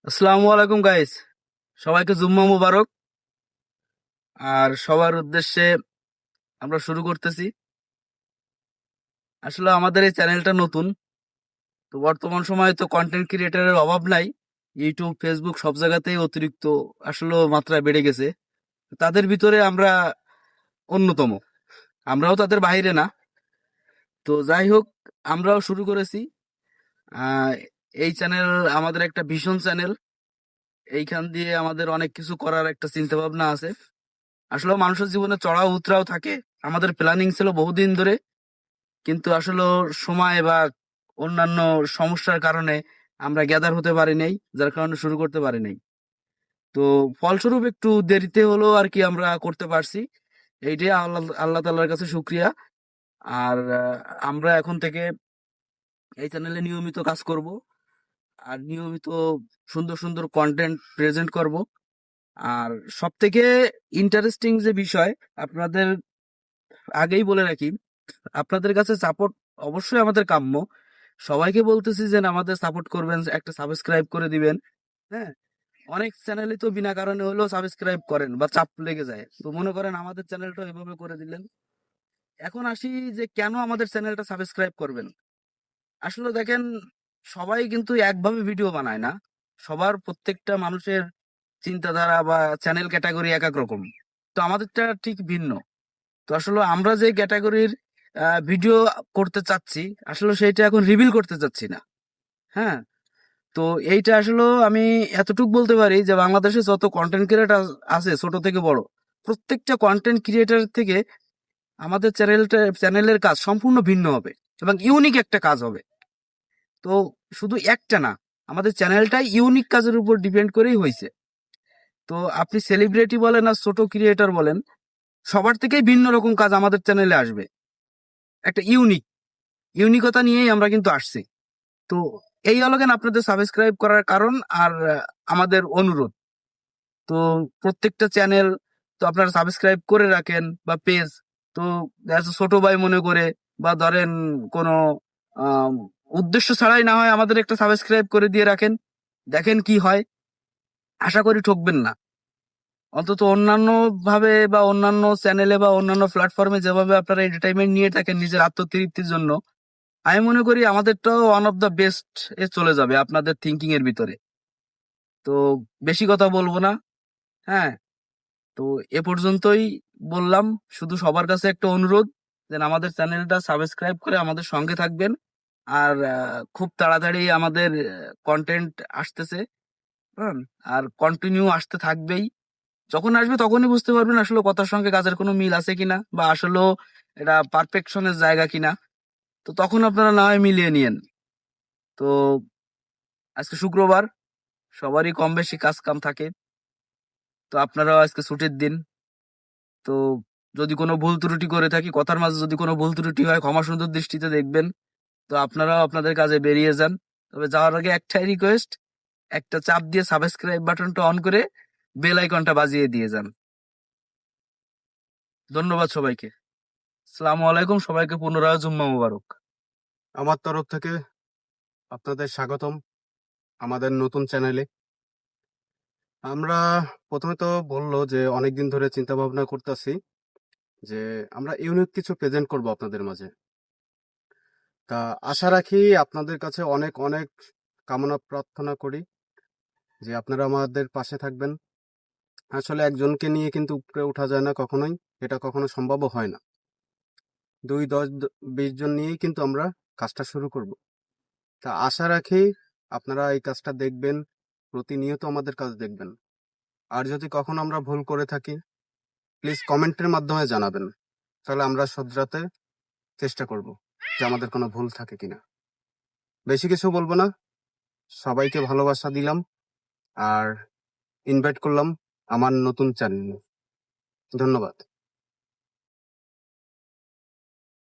আসসালামু আলাইকুম গাইস, সবাইকে জুম্মা মুবারক। আর সবার উদ্দেশ্যে আমরা শুরু করতেছি। আসলে আমাদের এই চ্যানেলটা নতুন, তো বর্তমান সময়ে তো কন্টেন্ট ক্রিয়েটরের অভাব নাই। ইউটিউব, ফেসবুক সব জায়গাতেই অতিরিক্ত আসলে মাত্রা বেড়ে গেছে। তাদের ভিতরে আমরা অন্যতম, আমরাও তাদের বাইরে না। তো যাই হোক, আমরাও শুরু করেছি। আহ, এই চ্যানেল আমাদের একটা ভীষণ চ্যানেল। এইখান দিয়ে আমাদের অনেক কিছু করার একটা চিন্তা ভাবনা আছে। আসলে মানুষের জীবনে চড়াও উতরাও থাকে। আমাদের প্ল্যানিং ছিল বহুদিন ধরে, কিন্তু আসলে সময় বা অন্যান্য সমস্যার কারণে আমরা গ্যাদার হতে পারি নাই, যার কারণে শুরু করতে পারি নাই। তো ফলস্বরূপ একটু দেরিতে হলেও আর কি আমরা করতে পারছি। এইটাই আল্লাহ আল্লাহ তাআলার কাছে শুক্রিয়া। আর আমরা এখন থেকে এই চ্যানেলে নিয়মিত কাজ করব, আর নিয়মিত সুন্দর সুন্দর কন্টেন্ট প্রেজেন্ট করব। আর সব থেকে ইন্টারেস্টিং যে বিষয়, আপনাদের আগেই বলে রাখি, আপনাদের কাছে সাপোর্ট অবশ্যই আমাদের কাম্য। সবাইকে বলতেছি যে আমাদের সাপোর্ট করবেন, একটা সাবস্ক্রাইব করে দিবেন। হ্যাঁ, অনেক চ্যানেলে তো বিনা কারণে হলেও সাবস্ক্রাইব করেন বা চাপ লেগে যায়, তো মনে করেন আমাদের চ্যানেলটা এভাবে করে দিলেন। এখন আসি যে কেন আমাদের চ্যানেলটা সাবস্ক্রাইব করবেন। আসলে দেখেন, সবাই কিন্তু একভাবে ভিডিও বানায় না। সবার প্রত্যেকটা মানুষের চিন্তাধারা বা চ্যানেল ক্যাটাগরি এক এক রকম। তো আমাদেরটা ঠিক ভিন্ন। তো আসলে আমরা যে ক্যাটাগরির ভিডিও করতে চাচ্ছি, আসলে সেইটা এখন রিভিল করতে চাচ্ছি না। হ্যাঁ, তো এইটা আসলে আমি এতটুকু বলতে পারি যে বাংলাদেশে যত কন্টেন্ট ক্রিয়েটার আছে ছোট থেকে বড়, প্রত্যেকটা কন্টেন্ট ক্রিয়েটার থেকে আমাদের চ্যানেলের কাজ সম্পূর্ণ ভিন্ন হবে এবং ইউনিক একটা কাজ হবে। তো শুধু একটা না, আমাদের চ্যানেলটাই ইউনিক কাজের উপর ডিপেন্ড করেই হয়েছে। তো আপনি সেলিব্রিটি বলেন আর ছোট ক্রিয়েটর বলেন, সবার থেকেই ভিন্ন রকম কাজ আমাদের চ্যানেলে আসবে। একটা ইউনিকতা নিয়েই আমরা কিন্তু আসছি। তো এই হলো কেন আপনাদের সাবস্ক্রাইব করার কারণ। আর আমাদের অনুরোধ, তো প্রত্যেকটা চ্যানেল তো আপনারা সাবস্ক্রাইব করে রাখেন বা পেজ। তো দেখা যাচ্ছে ছোট ভাই মনে করে বা ধরেন কোনো আম, উদ্দেশ্য ছাড়াই না হয় আমাদের একটা সাবস্ক্রাইব করে দিয়ে রাখেন, দেখেন কি হয়। আশা করি ঠকবেন না। অন্তত অন্যান্য ভাবে বা অন্যান্য চ্যানেলে বা অন্যান্য প্ল্যাটফর্মে যেভাবে আপনারা এন্টারটেইনমেন্ট নিয়ে থাকেন নিজের আত্মতৃপ্তির জন্য, আমি মনে করি আমাদেরটাও ওয়ান অফ দ্য বেস্ট এ চলে যাবে আপনাদের থিঙ্কিং এর ভিতরে। তো বেশি কথা বলবো না। হ্যাঁ, তো এ পর্যন্তই বললাম। শুধু সবার কাছে একটা অনুরোধ, যেন আমাদের চ্যানেলটা সাবস্ক্রাইব করে আমাদের সঙ্গে থাকবেন। আর খুব তাড়াতাড়ি আমাদের কন্টেন্ট আসতেছে। হ্যাঁ, আর কন্টিনিউ আসতে থাকবেই। যখন আসবে তখনই বুঝতে পারবেন আসলে কথার সঙ্গে কাজের কোনো মিল আছে কিনা, বা আসলে এটা পারফেকশনের জায়গা কিনা। তো তখন আপনারা না হয় মিলিয়ে নিয়েন। তো আজকে শুক্রবার, সবারই কম বেশি কাজ কাম থাকে। তো আপনারাও আজকে ছুটির দিন। তো যদি কোনো ভুল ত্রুটি করে থাকি, কথার মাঝে যদি কোনো ভুল ত্রুটি হয়, ক্ষমা সুন্দর দৃষ্টিতে দেখবেন। তো আপনারাও আপনাদের কাজে বেরিয়ে যান। তবে যাওয়ার আগে একটাই রিকোয়েস্ট, একটা চাপ দিয়ে সাবস্ক্রাইব বাটনটা অন করে বেল আইকনটা বাজিয়ে দিয়ে যান। ধন্যবাদ সবাইকে। আসসালামু আলাইকুম, সবাইকে পুনরায় জুম্মা মুবারক। আমার তরফ থেকে আপনাদের স্বাগতম আমাদের নতুন চ্যানেলে। আমরা প্রথমে তো বললো যে অনেকদিন ধরে চিন্তা ভাবনা করতেছি যে আমরা ইউনিক কিছু প্রেজেন্ট করব আপনাদের মাঝে। তা আশা রাখি আপনাদের কাছে অনেক অনেক কামনা প্রার্থনা করি যে আপনারা আমাদের পাশে থাকবেন। আসলে একজনকে নিয়ে কিন্তু উপরে ওঠা যায় না কখনোই, এটা কখনো সম্ভবও হয় না। 2, 10, 20 জন নিয়েই কিন্তু আমরা কাজটা শুরু করব। তা আশা রাখি আপনারা এই কাজটা দেখবেন, প্রতিনিয়ত আমাদের কাজ দেখবেন। আর যদি কখনো আমরা ভুল করে থাকি, প্লিজ কমেন্টের মাধ্যমে জানাবেন, তাহলে আমরা শুধরাতে চেষ্টা করব যে আমাদের কোনো ভুল থাকে কিনা। বেশি কিছু বলবো না, সবাইকে ভালোবাসা দিলাম আর ইনভাইট করলাম আমার নতুন চ্যানেলে। ধন্যবাদ।